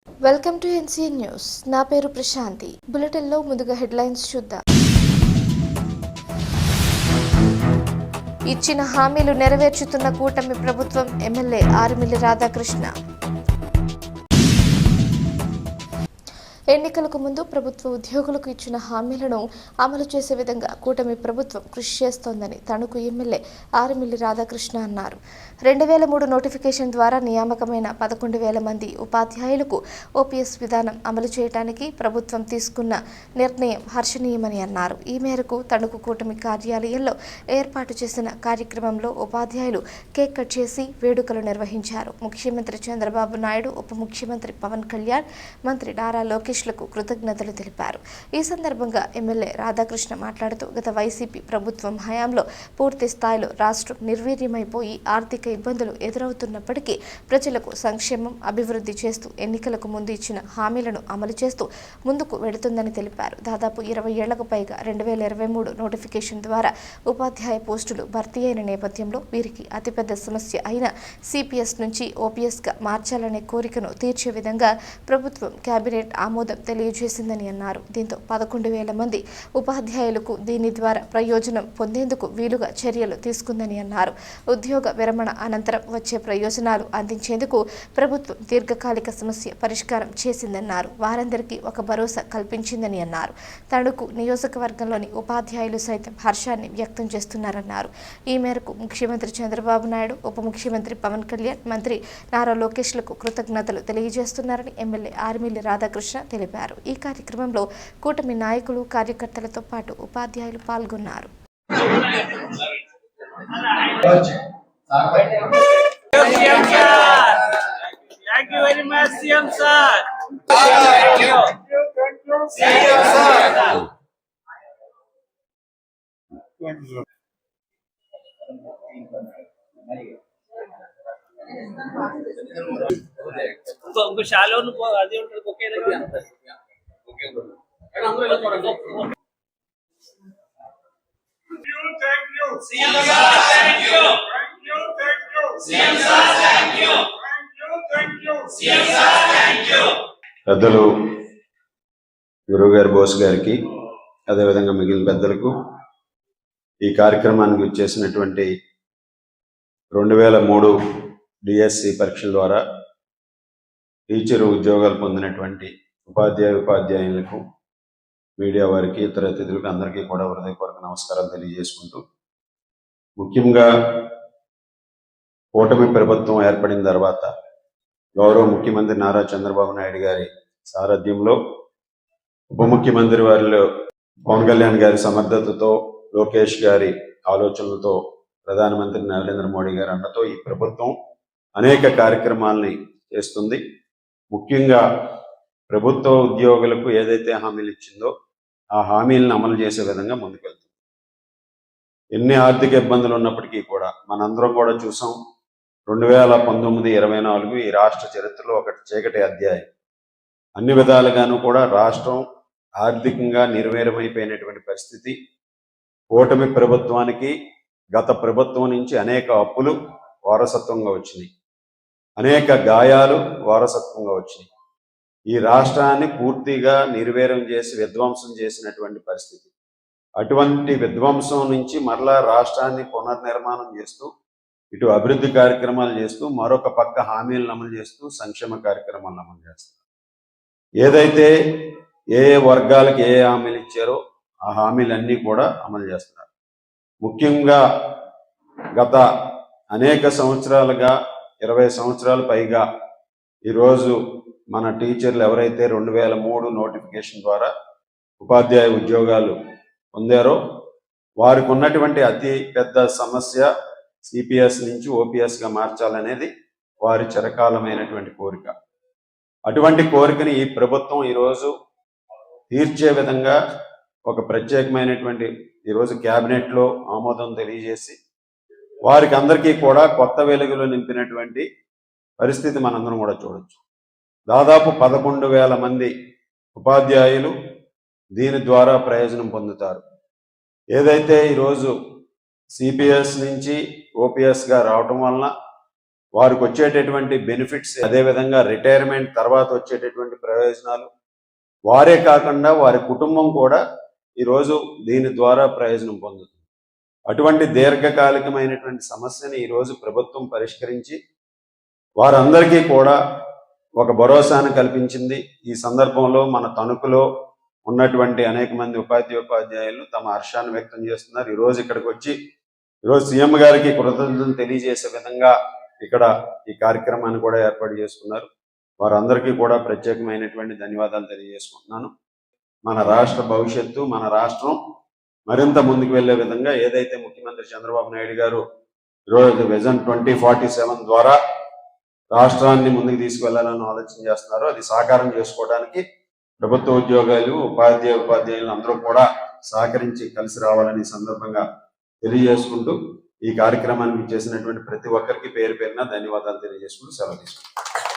Welcome to NCN news. నా పేరు ప్రశాంతి. బులెటిన్లో ముందుగా హెడ్లైన్స్ చూద్దాం. ఇచ్చిన హామీలు నెరవేర్చుతున్న కూటమి ప్రభుత్వం. ఎమ్మెల్యే ఆర్మిల్లి రాధాకృష్ణ. ఎన్నికలకు ముందు ప్రభుత్వ ఉద్యోగులకు ఇచ్చిన హామీలను అమలు చేసే విధంగా కూటమి ప్రభుత్వం కృషి చేస్తోందని తణుకు ఎమ్మెల్యే ఆర్మిల్లి రాధాకృష్ణ అన్నారు. 2003 నోటిఫికేషన్ ద్వారా నియామకమైన 11,000 మంది ఉపాధ్యాయులకు ఓపీఎస్ విధానం అమలు చేయడానికి ప్రభుత్వం తీసుకున్న నిర్ణయం హర్షణీయమని అన్నారు. ఈ మేరకు తణుకు కూటమి కార్యాలయంలో ఏర్పాటు చేసిన కార్యక్రమంలో ఉపాధ్యాయులు కేక్ కట్ చేసి వేడుకలు నిర్వహించారు. ముఖ్యమంత్రి చంద్రబాబు నాయుడు, ఉప ముఖ్యమంత్రి పవన్ కళ్యాణ్, మంత్రి నారా లోకేష్ లకు కృతజ్ఞతలు తెలిపారు. ఈ సందర్భంగా ఎమ్మెల్యే రాధాకృష్ణ మాట్లాడుతూ గత వైసీపీ ప్రభుత్వం హయాంలో పూర్తి స్థాయిలో రాష్ట్రం నిర్వీర్యమైపోయి ఆర్థిక ఇబ్బందులు ఎదురవుతున్నప్పటికీ ప్రజలకు సంక్షేమం, అభివృద్ధి చేస్తూ ఎన్నికలకు ముందు ఇచ్చిన హామీలను అమలు చేస్తూ ముందుకు వెడుతుందని తెలిపారు. దాదాపు 20 ఏళ్లకు పైగా 2023 నోటిఫికేషన్ ద్వారా ఉపాధ్యాయ పోస్టులు భర్తీ అయిన నేపథ్యంలో వీరికి అతిపెద్ద సమస్య అయిన సిపిఎస్ నుంచి ఓపీఎస్గా మార్చాలనే కోరికను తీర్చే విధంగా ప్రభుత్వం కేబినెట్ ఆమోదం తెలియజేసిందని అన్నారు. దీంతో 11,000 మంది ఉపాధ్యాయులకు దీని ద్వారా ప్రయోజనం పొందేందుకు వీలుగా చర్యలు తీసుకుందని అన్నారు. ఉద్యోగ విరమణ అనంతరం వచ్చే ప్రయోజనాలు అందించేందుకు ప్రభుత్వం దీర్ఘకాలిక సమస్య పరిష్కారం చేసిందన్నారు. వారందరికీ ఒక భరోసా కల్పించిందని అన్నారు. తణుకు నియోజకవర్గంలోని ఉపాధ్యాయులు సైతం హర్షాన్ని వ్యక్తం చేస్తున్నారన్నారు. ఈ మేరకు ముఖ్యమంత్రి చంద్రబాబు నాయుడు, ఉప ముఖ్యమంత్రి పవన్ కళ్యాణ్, మంత్రి నారా లోకేష్లకు కృతజ్ఞతలు తెలియజేస్తున్నారని ఎమ్మెల్యే ఆర్మిల్లి రాధాకృష్ణ తెలిపారు. ఈ కార్యక్రమంలో కూటమి నాయకులు, కార్యకర్తలతో పాటు ఉపాధ్యాయులు పాల్గొన్నారు. ఇంకో షాలోను అదే ఉంటుంది ఒకే దగ్గర. పెద్దలు గురువు గారు బోస్ గారికి, అదేవిధంగా మిగిలిన పెద్దలకు, ఈ కార్యక్రమానికి వచ్చేసినటువంటి 2003 డిఎస్సి పరీక్షల ద్వారా టీచర్ ఉద్యోగాలు పొందినటువంటి ఉపాధ్యాయులకు, మీడియా వారికి, ఇతర అతిథులకు అందరికీ కూడా హృదయపూర్వక నమస్కారాలు తెలియజేసుకుంటూ, ముఖ్యంగా కూటమి ప్రభుత్వం ఏర్పడిన తర్వాత గౌరవ ముఖ్యమంత్రి నారా చంద్రబాబు నాయుడు గారి సారథ్యంలో, ఉప ముఖ్యమంత్రి వారిలో పవన్ కళ్యాణ్ గారి సమర్థతతో, లోకేష్ గారి ఆలోచనలతో, ప్రధానమంత్రి నరేంద్ర మోడీ గారి అండతో ఈ ప్రభుత్వం అనేక కార్యక్రమాలని చేస్తుంది. ముఖ్యంగా ప్రభుత్వ ఉద్యోగులకు ఏదైతే హామీలు ఇచ్చిందో ఆ హామీలను అమలు చేసే విధంగా ముందుకెళ్తుంది. ఎన్ని ఆర్థిక ఇబ్బందులు ఉన్నప్పటికీ కూడా మనందరం కూడా చూసాం. 2019-24 ఈ రాష్ట్ర చరిత్రలో ఒక చీకటి అధ్యాయం. అన్ని విధాలుగాను కూడా రాష్ట్రం ఆర్థికంగా నిర్వీర్యమైపోయినటువంటి పరిస్థితి. కూటమి ప్రభుత్వానికి గత ప్రభుత్వం నుంచి అనేక అప్పులు వారసత్వంగా వచ్చినాయి, అనేక గాయాలు వారసత్వంగా వచ్చినాయి. ఈ రాష్ట్రాన్ని పూర్తిగా నిర్వీర్యం చేసి విధ్వంసం చేసినటువంటి పరిస్థితి. అటువంటి విధ్వంసం నుంచి మరలా రాష్ట్రాన్ని పునర్నిర్మాణం చేస్తూ, ఇటు అభివృద్ధి కార్యక్రమాలు చేస్తూ, మరొక పక్క హామీలను అమలు చేస్తూ, సంక్షేమ కార్యక్రమాలను అమలు చేస్తారు. ఏదైతే ఏ వర్గాలకు ఏ హామీలు ఇచ్చారో ఆ హామీలన్నీ కూడా అమలు చేస్తున్నారు. ముఖ్యంగా గత అనేక సంవత్సరాలుగా, 20 సంవత్సరాలు పైగా ఈరోజు మన టీచర్లు ఎవరైతే 2003 నోటిఫికేషన్ ద్వారా ఉపాధ్యాయ ఉద్యోగాలు పొందారో వారికి ఉన్నటువంటి అతి పెద్ద సమస్య సిపిఎస్ నుంచి ఓపీఎస్గా మార్చాలనేది వారి చిరకాలమైనటువంటి కోరిక. అటువంటి కోరికని ఈ ప్రభుత్వం ఈరోజు తీర్చే విధంగా ఒక ప్రత్యేకమైనటువంటి ఈరోజు క్యాబినెట్లో ఆమోదం తెలియజేసి వారికి అందరికీ కూడా కొత్త వెలుగులు నింపినటువంటి పరిస్థితి మనందరం కూడా చూడొచ్చు. దాదాపు 11,000 మంది ఉపాధ్యాయులు దీని ద్వారా ప్రయోజనం పొందుతారు. ఏదైతే ఈరోజు సిపిఎస్ నుంచి ఓపీఎస్గా రావటం వలన వారికి వచ్చేటటువంటి బెనిఫిట్స్, అదేవిధంగా రిటైర్మెంట్ తర్వాత వచ్చేటటువంటి ప్రయోజనాలు, వారే కాకుండా వారి కుటుంబం కూడా ఈరోజు దీని ద్వారా ప్రయోజనం పొందుతుంది. అటువంటి దీర్ఘకాలికమైనటువంటి సమస్యని ఈరోజు ప్రభుత్వం పరిష్కరించి వారందరికీ కూడా ఒక భరోసాను కల్పించింది. ఈ సందర్భంలో మన తణుకులో ఉన్నటువంటి అనేక మంది ఉపాధ్యాయులు తమ హర్షాన్ని వ్యక్తం చేస్తున్నారు. ఈరోజు ఇక్కడికి వచ్చి ఈరోజు సీఎం గారికి కృతజ్ఞతలు తెలియజేసే విధంగా ఇక్కడ ఈ కార్యక్రమాన్ని కూడా ఏర్పాటు చేసుకున్నారు. వారందరికీ కూడా ప్రత్యేకమైనటువంటి ధన్యవాదాలు తెలియజేసుకుంటున్నాను. మన రాష్ట్ర భవిష్యత్తు, మన రాష్ట్రం మరింత ముందుకు వెళ్లే విధంగా ఏదైతే ముఖ్యమంత్రి చంద్రబాబు నాయుడు గారు ఈరోజు విజన్ 2047 ద్వారా రాష్ట్రాన్ని ముందుకు తీసుకువెళ్లాలని ఆలోచన చేస్తున్నారో అది సాకారం చేసుకోవడానికి ప్రభుత్వ ఉద్యోగాలు, ఉపాధ్యాయులు అందరూ కూడా సహకరించి కలిసి రావాలని సందర్భంగా తెలియజేసుకుంటూ ఈ కార్యక్రమానికి చేసినటువంటి ప్రతి ఒక్కరికి పేరు పేరున ధన్యవాదాలు తెలియజేసుకుంటూ సెలవు తీసుకుంటాం.